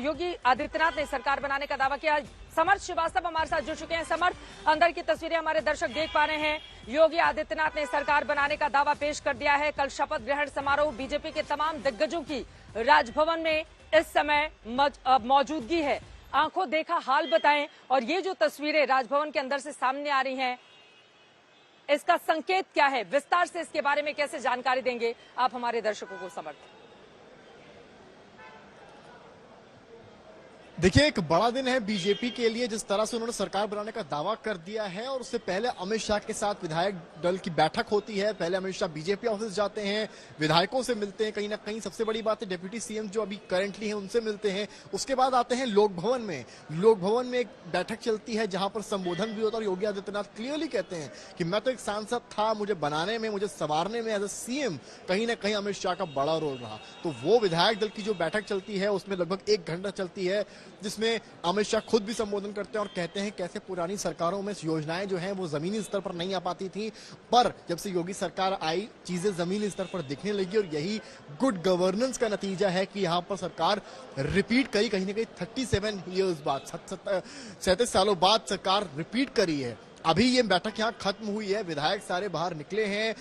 योगी आदित्यनाथ ने सरकार बनाने का दावा किया। समर्थ श्रीवास्तव हमारे साथ जुड़ चुके हैं। समर्थ, अंदर की तस्वीरें हमारे दर्शक देख पा रहे हैं। योगी आदित्यनाथ ने सरकार बनाने का दावा पेश कर दिया है। कल शपथ ग्रहण समारोह, बीजेपी के तमाम दिग्गजों की राजभवन में इस समय मौजूदगी है। आंखों देखा हाल बताएं, और ये जो तस्वीरें राजभवन के अंदर से सामने आ रही हैं, इसका संकेत क्या है? विस्तार से इसके बारे में कैसे जानकारी देंगे आप हमारे दर्शकों को? समर्थ, देखिए, एक बड़ा दिन है बीजेपी के लिए, जिस तरह से उन्होंने सरकार बनाने का दावा कर दिया है। और उससे पहले अमित शाह के साथ विधायक दल की बैठक होती है। पहले अमित शाह बीजेपी ऑफिस जाते हैं, विधायकों से मिलते हैं, कहीं ना कहीं सबसे बड़ी बात है डिप्टी सीएम जो अभी करंटली हैं उनसे मिलते हैं। उसके बाद आते हैं लोक भवन में। लोक भवन में एक बैठक चलती है जहां पर संबोधन भी होता है और योगी आदित्यनाथ क्लियरली कहते हैं कि मैं तो एक सांसद था, मुझे बनाने में, मुझे संवारने में एज ए सीएम कहीं ना कहीं अमित शाह का बड़ा रोल रहा। तो वो विधायक दल की जो बैठक चलती है उसमें लगभग 1 घंटा चलती है, जिसमें अमित शाह खुद भी संबोधन करते हैं और कहते हैं कैसे पुरानी सरकारों में योजनाएं जो हैं वो जमीनी स्तर पर नहीं आ पाती थी, पर जब से योगी सरकार आई चीजें जमीनी स्तर पर दिखने लगी। और यही गुड गवर्नेंस का नतीजा है कि यहां पर सरकार रिपीट करी, कहीं ना कहीं 37 ईयर्स बाद, 37 सालों बाद सरकार रिपीट करी है। अभी ये बैठक यहाँ खत्म हुई है, विधायक सारे बाहर निकले हैं,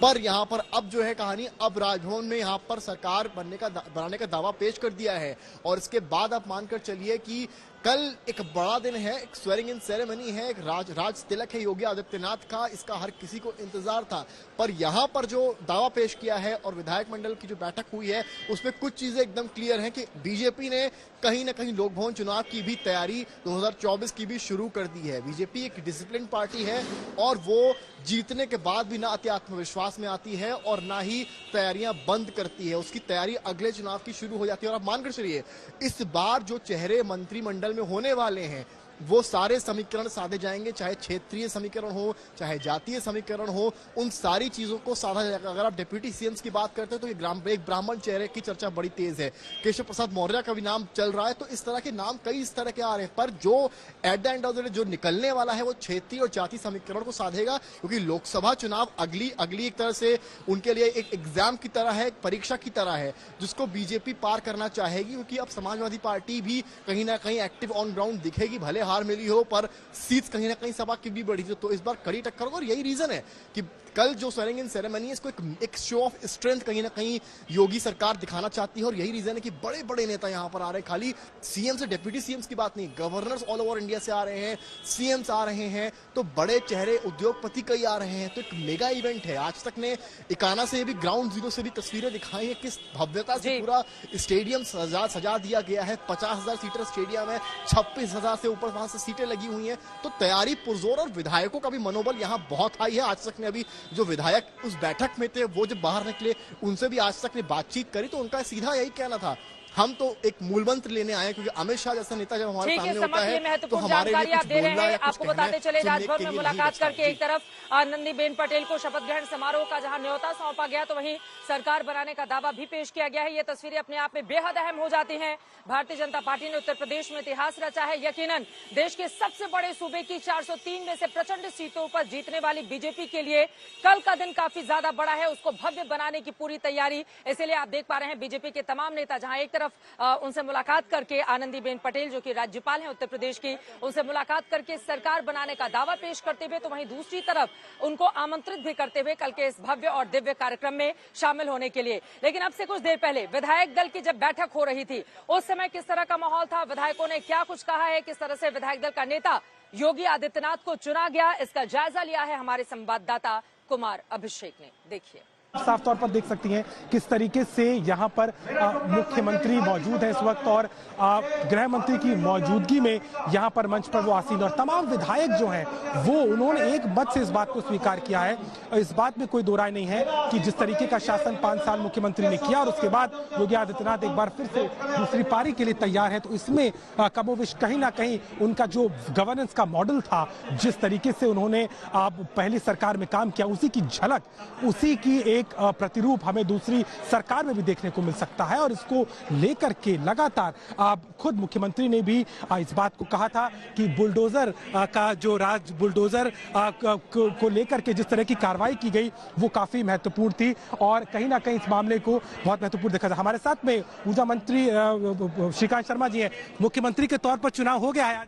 पर यहाँ पर अब जो है कहानी, अब राजभवन में यहाँ पर सरकार बनाने का दावा पेश कर दिया है। और इसके बाद आप मानकर चलिए कि कल एक बड़ा दिन है, एक स्वेरिंग इन सेरेमनी है, एक राज तिलक है योगी आदित्यनाथ का। इसका हर किसी को इंतजार था, पर यहाँ पर जो दावा पेश किया है और विधायक मंडल की जो बैठक हुई है उसमें कुछ चीजें एकदम क्लियर हैं कि बीजेपी ने कहीं ना कहीं लोक भवन चुनाव की भी तैयारी 2024 की भी शुरू कर दी है। बीजेपी एक डिसिप्लिन पार्टी है और वो जीतने के बाद भी ना अति आत्मविश्वास में आती है और ना ही तैयारियां बंद करती है। उसकी तैयारी अगले चुनाव की शुरू हो जाती है। और आप मानकर चलिए, इस बार जो चेहरे मंत्रिमंडल में होने वाले हैं वो सारे समीकरण साधे जाएंगे, चाहे क्षेत्रीय समीकरण हो, चाहे जातीय समीकरण हो, उन सारी चीजों को साधा जाएगा। अगर आप डिप्टी सीएम्स की बात करते हैं तो एक ब्राह्मण चेहरे की चर्चा बड़ी तेज है, केशव प्रसाद मौर्य का भी नाम चल रहा है। तो इस तरह के नाम कई इस तरह के आ रहे हैं, पर जो at the end of the day जो निकलने वाला है वो क्षेत्रीय और जातीय समीकरण को साधेगा, क्योंकि लोकसभा चुनाव अगली एक तरह से उनके लिए एक एग्जाम की तरह है, एक परीक्षा की तरह है, जिसको बीजेपी पार करना चाहेगी। क्योंकि अब समाजवादी पार्टी भी कहीं ना कहीं एक्टिव ऑन ग्राउंड दिखेगी, भले हार मिली हो पर सीट्स कहीं ना कहीं सपा की भी बढ़ी थी। तो इस बार कड़ी टक्कर होगा और यही रीजन है कि कल जो स्वेरिंग इन सेरेमनी है इसको एक शो ऑफ स्ट्रेंथ कहीं ना कहीं योगी सरकार दिखाना चाहती है। और यही रीजन है कि बड़े बड़े नेता यहां पर आ रहे हैं। खाली सीएम से डिप्टी सीएम्स की बात नहीं, गवर्नर्स ऑल ओवर इंडिया से आ रहे हैं, सीएम्स आ रहे हैं, तो बड़े चेहरे उद्योगपति कई आ रहे हैं। तो एक मेगा इवेंट है। आज तक ने इकाना से भी, ग्राउंड जीरो से भी तस्वीरें दिखाई है, किस भव्यता से पूरा स्टेडियम सजा दिया गया है। 50,000 सीटर स्टेडियम है, 26,000 से ऊपर वहां से सीटें लगी हुई हैं। तो तैयारी पुरजोर और विधायकों का भी मनोबल यहां बहुत हाई है। आज तक ने अभी जो विधायक उस बैठक में थे वो जब बाहर निकले उनसे भी आज तक ने बातचीत करी, तो उनका सीधा यही कहना था, हम तो एक मूल मंत्र लेने आए, क्योंकि अमित शाह जैसा नेता जब हमारे सामने होता है तो हमारे लिए कुछ बोलना है। आपको बताते चले, राजभवन में मुलाकात करके एक तरफ आनंदीबेन पटेल को शपथ ग्रहण समारोह का जहां न्योता सौंपा गया, तो वहीं सरकार बनाने का दावा भी पेश किया गया है। ये तस्वीरें अपने आप में बेहद अहम हो जाती हैं। भारतीय जनता पार्टी ने उत्तर प्रदेश में इतिहास रचा है। यकीनन देश के सबसे बड़े सूबे की 403 में से प्रचंड सीटों पर जीतने वाली बीजेपी के लिए कल का दिन काफी ज्यादा बड़ा है, उसको भव्य बनाने की पूरी तैयारी। इसीलिए आप देख पा रहे हैं बीजेपी के तमाम नेता जहां एक उनसे मुलाकात करके, आनंदीबेन पटेल जो कि राज्यपाल हैं उत्तर प्रदेश की, उनसे मुलाकात करके सरकार बनाने का दावा पेश करते हुए, तो वहीं दूसरी तरफ उनको आमंत्रित भी करते हुए कल के इस भव्य और दिव्य कार्यक्रम में शामिल होने के लिए। लेकिन अब से कुछ देर पहले विधायक दल की जब बैठक हो रही थी उस समय किस तरह का माहौल था, विधायकों ने क्या कुछ कहा है, किस तरह से विधायक दल का नेता योगी आदित्यनाथ को चुना गया, इसका जायजा लिया है हमारे संवाददाता कुमार अभिषेक ने। देखिए, साफ तौर पर देख सकती हैं किस तरीके से यहाँ पर मुख्यमंत्री मौजूद है इस वक्त और गृह मंत्री की मौजूदगी में यहाँ पर मंच पर वो आसीन, और तमाम विधायक जो हैं वो उन्होंने एक मत से इस बात को स्वीकार किया है। और इस बात में कोई दो राय नहीं है कि जिस तरीके का शासन 5 साल मुख्यमंत्री ने किया और उसके बाद योगी आदित्यनाथ एक बार फिर से दूसरी पारी के लिए तैयार है, तो इसमें कमोविश कहीं ना कहीं उनका जो गवर्नेंस का मॉडल था, जिस तरीके से उन्होंने पहली सरकार में काम किया, उसी की झलक, उसी की एक प्रतिरूप हमें दूसरी सरकार में भी देखने को मिल सकता है। और इसको लेकर के लगातार खुद मुख्यमंत्री ने भी इस बात को कहा था कि बुलडोजर का जो बुलडोजर को लेकर के जिस तरह की कार्रवाई की गई वो काफी महत्वपूर्ण थी और कहीं ना कहीं इस मामले को बहुत महत्वपूर्ण देखा था। हमारे साथ में ऊर्जा मंत्री श्रीकांत शर्मा जी हैं। मुख्यमंत्री के तौर पर चुनाव हो गया है आज?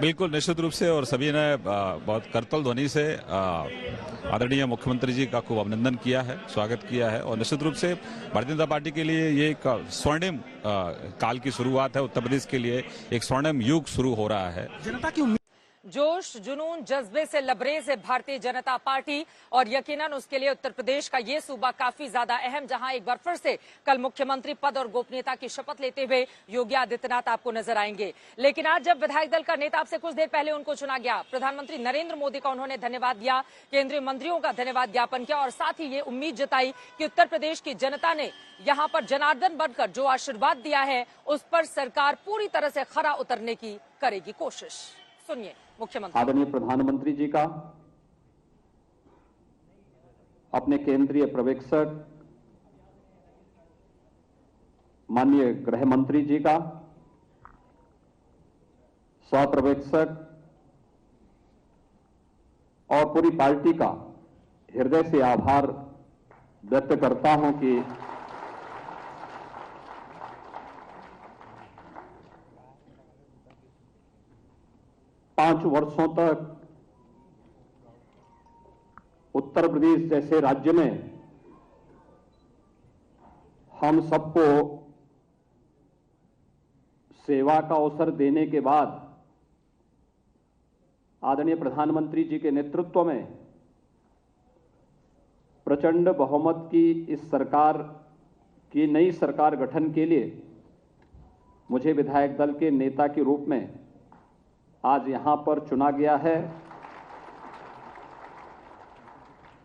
बिल्कुल निश्चित रूप से, और सभी ने बहुत करतल ध्वनि से आदरणीय मुख्यमंत्री जी का खूब अभिनंदन किया है, स्वागत किया है। और निश्चित रूप से भारतीय जनता पार्टी के लिए ये एक स्वर्णिम काल की शुरुआत है। उत्तर प्रदेश के लिए एक स्वर्णिम युग शुरू हो रहा है। जनता की जोश, जुनून, जज्बे से लबरेज है भारतीय जनता पार्टी और यकीनन उसके लिए उत्तर प्रदेश का ये सूबा काफी ज्यादा अहम, जहां एक बार फिर से कल मुख्यमंत्री पद और गोपनीयता की शपथ लेते हुए योगी आदित्यनाथ आपको नजर आएंगे। लेकिन आज जब विधायक दल का नेता आपसे कुछ देर पहले उनको चुना गया, प्रधानमंत्री नरेंद्र मोदी का उन्होंने धन्यवाद दिया, केंद्रीय मंत्रियों का धन्यवाद ज्ञापन किया और साथ ही ये उम्मीद जताई कि उत्तर प्रदेश की जनता ने यहाँ पर जनार्दन बनकर जो आशीर्वाद दिया है उस पर सरकार पूरी तरह से खरा उतरने की करेगी कोशिश। सुनिए मुख्यमंत्री। आदरणीय प्रधानमंत्री जी का, अपने केंद्रीय पर्यवेक्षक माननीय गृह मंत्री जी का, सहपर्यवेक्षक और पूरी पार्टी का हृदय से आभार व्यक्त करता हूं कि पांच वर्षों तक उत्तर प्रदेश जैसे राज्य में हम सबको सेवा का अवसर देने के बाद आदरणीय प्रधानमंत्री जी के नेतृत्व में प्रचंड बहुमत की इस सरकार की नई सरकार गठन के लिए मुझे विधायक दल के नेता के रूप में आज यहां पर चुना गया है।